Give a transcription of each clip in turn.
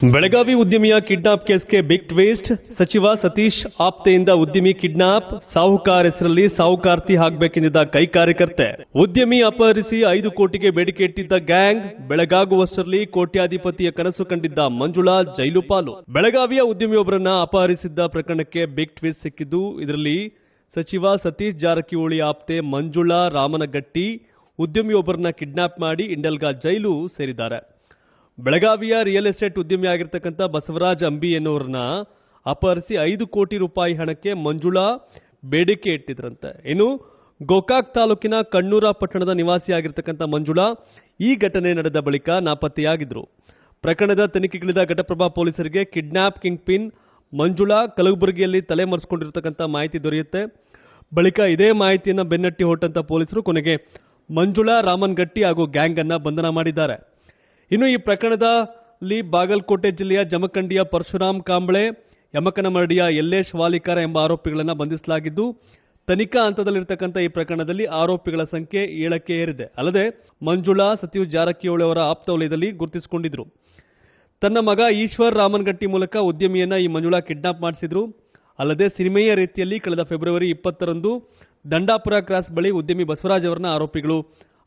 ಬೆಳಗಾವಿ ಉದ್ಯಮಿಯ kidnap ಕೇಸ್ಗೆ big twist. ಸಚಿವ ಸತೀಶ್ ಆಪ್ತೆಯಿಂದ ಉದ್ಯಮಿ ಕಿಡ್ನಾಪ್. ಸಾಹುಕಾರ ಹೆಸರಲ್ಲಿ ಸಾಹುಕಾರ್ತಿ ಹಾಕಬೇಕೆಂದಿದ್ದ ಕೈ ಕಾರ್ಯಕರ್ತೆ. ಉದ್ಯಮಿ ಅಪಹರಿಸಿ 5 ಕೋಟಿಗೆ ಬೇಡಿಕೆ ಇಟ್ಟಿದ್ದ ಗ್ಯಾಂಗ್. ಬೆಳಗಾಗುವಷ್ಟರಲ್ಲಿ ಕೋಟ್ಯಾಧಿಪತಿಯ ಕನಸು ಕಂಡಿದ್ದ ಮಂಜುಳಾ ಜೈಲು ಪಾಲು. ಬೆಳಗಾವಿಯ ಉದ್ಯಮಿಯೊಬ್ಬರನ್ನ ಅಪಹರಿಸಿದ್ದ ಪ್ರಕರಣಕ್ಕೆ ಬಿಗ್ ಟ್ವಿಸ್ಟ್ ಸಿಕ್ಕಿದ್ದು. ಇದರಲ್ಲಿ ಸಚಿವ ಸತೀಶ್ ಜಾರಕಿಹೊಳಿ ಆಪ್ತೆ ಮಂಜುಳಾ ರಾಮನಗಟ್ಟಿ ಉದ್ಯಮಿಯೊಬ್ಬರನ್ನ ಕಿಡ್ನಾಪ್ ಮಾಡಿ ಇಂಡಲ್ಗಾ ಜೈಲು ಸೇರಿದ್ದಾರೆ. ಬೆಳಗಾವಿಯ ರಿಯಲ್ ಎಸ್ಟೇಟ್ ಉದ್ಯಮಿಯಾಗಿರ್ತಕ್ಕಂಥ ಬಸವರಾಜ್ ಅಂಬಿ ಎನ್ನುವರನ್ನ ಅಪಹರಿಸಿ 5 ಕೋಟಿ ರೂಪಾಯಿ ಹಣಕ್ಕೆ ಮಂಜುಳಾ ಬೇಡಿಕೆ ಇಟ್ಟಿದ್ರಂತೆ. ಇನ್ನು ಗೋಕಾಕ್ ತಾಲೂಕಿನ ಕಣ್ಣೂರ ಪಟ್ಟಣದ ನಿವಾಸಿಯಾಗಿರ್ತಕ್ಕಂಥ ಮಂಜುಳಾ ಈ ಘಟನೆ ನಡೆದ ಬಳಿಕ ನಾಪತ್ತೆಯಾಗಿದ್ರು. ಪ್ರಕರಣದ ತನಿಖೆಗಿಳಿದ ಘಟಪ್ರಭಾ ಪೊಲೀಸರಿಗೆ ಕಿಡ್ನಾಪ್ ಕಿಂಗ್ ಪಿನ್ ಮಂಜುಳಾ ಕಲಬುರಗಿಯಲ್ಲಿ ತಲೆಮರೆಸಿಕೊಂಡಿರತಕ್ಕಂಥ ಮಾಹಿತಿ ದೊರೆಯುತ್ತೆ. ಬಳಿಕ ಇದೇ ಮಾಹಿತಿಯನ್ನು ಬೆನ್ನಟ್ಟಿ ಹೊರಟಂತ ಪೊಲೀಸರು ಕೊನೆಗೆ ಮಂಜುಳಾ ರಾಮನ್ಗಟ್ಟಿ ಹಾಗೂ ಗ್ಯಾಂಗ್ ಅನ್ನ ಬಂಧನ ಮಾಡಿದ್ದಾರೆ. ಇನ್ನು ಈ ಪ್ರಕರಣದಲ್ಲಿ ಬಾಗಲಕೋಟೆ ಜಿಲ್ಲೆಯ ಜಮಖಂಡಿಯ ಪರಶುರಾಮ್ ಕಾಂಬಳೆ, ಯಮಕನಮರಡಿಯ ಯಲ್ಲೇಶ್ ವಾಲಿಕಾರ ಎಂಬ ಆರೋಪಿಗಳನ್ನು ಬಂಧಿಸಲಾಗಿದ್ದು, ತನಿಖಾ ಹಂತದಲ್ಲಿರತಕ್ಕಂಥ ಈ ಪ್ರಕರಣದಲ್ಲಿ ಆರೋಪಿಗಳ ಸಂಖ್ಯೆ 7ಕ್ಕೆ ಏರಿದೆ. ಅಲ್ಲದೆ ಮಂಜುಳಾ ಸತೀಶ್ ಜಾರಕಿಹೊಳಿ ಅವರ ಆಪ್ತ ವಲಯದಲ್ಲಿ ಗುರುತಿಸಿಕೊಂಡಿದ್ರು. ತನ್ನ ಮಗ ಈಶ್ವರ್ ರಾಮನ್ಗಟ್ಟಿ ಮೂಲಕ ಉದ್ಯಮಿಯನ್ನ ಈ ಮಂಜುಳಾ ಕಿಡ್ನಾಪ್ ಮಾಡಿಸಿದ್ರು. ಅಲ್ಲದೆ ಸಿನಿಮೆಯ ರೀತಿಯಲ್ಲಿ ಕಳೆದ ಫೆಬ್ರವರಿ 20ರಂದು ದಂಡಾಪುರ ಕ್ರಾಸ್ ಬಳಿ ಉದ್ಯಮಿ ಬಸವರಾಜ್ ಅವರನ್ನ ಆರೋಪಿಗಳು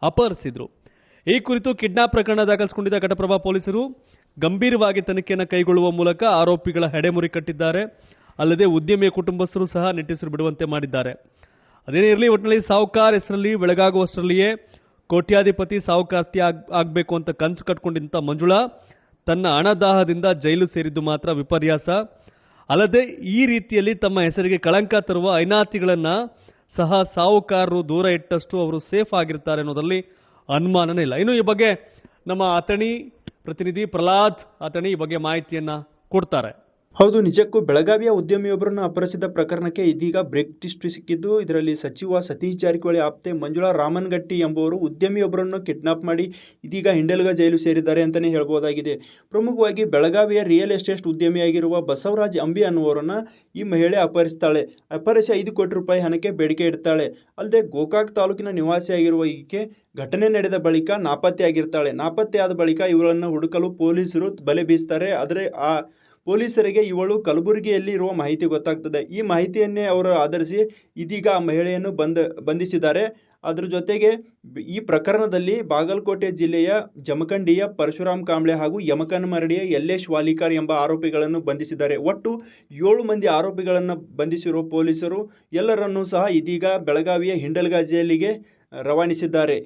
ಅಪಹರಿಸಿದ್ರು. ಈ ಕುರಿತು ಕಿಡ್ನಾಪ್ ಪ್ರಕರಣ ದಾಖಲಿಸಿಕೊಂಡಿದ್ದ ಘಟಪ್ರಭಾ ಪೊಲೀಸರು ಗಂಭೀರವಾಗಿ ತನಿಖೆಯನ್ನು ಕೈಗೊಳ್ಳುವ ಮೂಲಕ ಆರೋಪಿಗಳ ಹೆಡೆಮುರಿ ಕಟ್ಟಿದ್ದಾರೆ. ಅಲ್ಲದೆ ಉದ್ಯಮಿಯ ಕುಟುಂಬಸ್ಥರು ಸಹ ನಿಟ್ಟುಸಿರು ಬಿಡುವಂತೆ ಮಾಡಿದ್ದಾರೆ. ಅದೇನೇ ಇರಲಿ, ಒಟ್ಟಿನಲ್ಲಿ ಸಾಹುಕಾರ ಹೆಸರಲ್ಲಿ ಬೆಳಗಾಗುವಷ್ಟರಲ್ಲಿಯೇ ಕೋಟ್ಯಾಧಿಪತಿ ಸಾಹುಕಾರ್ತಿ ಆಗಬೇಕು ಅಂತ ಕನಸು ಕಟ್ಕೊಂಡಿದ್ದ ಮಂಜುಳಾ ತನ್ನ ಹಣದಾಹದಿಂದ ಜೈಲು ಸೇರಿದ್ದು ಮಾತ್ರ ವಿಪರ್ಯಾಸ. ಅಲ್ಲದೆ ಈ ರೀತಿಯಲ್ಲಿ ತಮ್ಮ ಹೆಸರಿಗೆ ಕಳಂಕ ತರುವ ಐನಾತಿಗಳನ್ನ ಸಹ ಸಾಹುಕಾರರು ದೂರ ಇಟ್ಟಷ್ಟು ಅವರು ಸೇಫ್ ಆಗಿರ್ತಾರೆ ಅನ್ನೋದರಲ್ಲಿ ಅನುಮಾನನೇ ಇಲ್ಲ. ಇನ್ನು ಈ ಬಗ್ಗೆ ನಮ್ಮ ಅತಣಿ ಪ್ರತಿನಿಧಿ ಪ್ರಹ್ಲಾದ್ ಅತಣಿ ಈ ಬಗ್ಗೆ ಮಾಹಿತಿಯನ್ನ ಕೊಡ್ತಾರೆ. ಹೌದು, ನಿಜಕ್ಕೂ ಬೆಳಗಾವಿಯ ಉದ್ಯಮಿಯೊಬ್ಬರನ್ನು ಅಪಹರಿಸಿದ ಪ್ರಕರಣಕ್ಕೆ ಇದೀಗ ಬ್ರೇಕ್ ಟ್ವಿಸ್ಟ್ ಸಿಕ್ಕಿದ್ದು. ಇದರಲ್ಲಿ ಸಚಿವ ಸತೀಶ್ ಜಾರಕಿಹೊಳಿ ಆಪ್ತೆ ಮಂಜುಳಾ ರಾಮನ್ಗಟ್ಟಿ ಎಂಬುವರು ಉದ್ಯಮಿಯೊಬ್ಬರನ್ನು ಕಿಡ್ನಾಪ್ ಮಾಡಿ ಇದೀಗ ಹಿಂಡಲ್ಗಾ ಜೈಲು ಸೇರಿದ್ದಾರೆ ಅಂತಲೇ ಹೇಳ್ಬೋದಾಗಿದೆ. ಪ್ರಮುಖವಾಗಿ ಬೆಳಗಾವಿಯ ರಿಯಲ್ ಎಸ್ಟೇಟ್ ಉದ್ಯಮಿಯಾಗಿರುವ ಬಸವರಾಜ್ ಅಂಬಿ ಅನ್ನುವರನ್ನು ಈ ಮಹಿಳೆ ಅಪಹರಿಸ್ತಾಳೆ. ಅಪಹರಿಸಿ 5 ಕೋಟಿ ರೂಪಾಯಿ ಹಣಕ್ಕೆ ಬೇಡಿಕೆ ಇಡ್ತಾಳೆ. ಅಲ್ಲದೆ ಗೋಕಾಕ್ ತಾಲೂಕಿನ ನಿವಾಸಿಯಾಗಿರುವ ಈಕೆ ಘಟನೆ ನಡೆದ ಬಳಿಕ ನಾಪತ್ತೆಯಾಗಿರ್ತಾಳೆ. ನಾಪತ್ತೆಯಾದ ಬಳಿಕ ಇವಳನ್ನು ಹುಡುಕಲು ಪೊಲೀಸರು ಬಲೆ ಬೀಸ್ತಾರೆ. ಆದರೆ ಆ ಪೊಲೀಸರಿಗೆ ಇವಳು ಕಲಬುರಗಿಯಲ್ಲಿ ಇರುವ ಮಾಹಿತಿ ಗೊತ್ತಾಗ್ತದೆ. ಈ ಮಾಹಿತಿಯನ್ನೇ ಅವರು ಆಧರಿಸಿ ಇದೀಗ ಆ ಮಹಿಳೆಯನ್ನು ಬಂಧಿಸಿದ್ದಾರೆ. ಅದರ ಜೊತೆಗೆ ಈ ಪ್ರಕರಣದಲ್ಲಿ ಬಾಗಲಕೋಟೆ ಜಿಲ್ಲೆಯ ಜಮಖಂಡಿಯ ಪರಶುರಾಮ್ ಕಾಂಬಳೆ ಹಾಗೂ ಯಮಕನಮರಡಿಯ ಯಲ್ಲೇಶ್ ವಾಲಿಕಾರ್ ಎಂಬ ಆರೋಪಿಗಳನ್ನು ಬಂಧಿಸಿದ್ದಾರೆ. ಒಟ್ಟು 7 ಮಂದಿ ಆರೋಪಿಗಳನ್ನು ಬಂಧಿಸಿರುವ ಪೊಲೀಸರು ಎಲ್ಲರನ್ನೂ ಸಹ ಇದೀಗ ಬೆಳಗಾವಿಯ ಹಿಂಡಲ್ಗಾ ಜೈಲಿಗೆ ರವಾನಿಸಿದ್ದಾರೆ.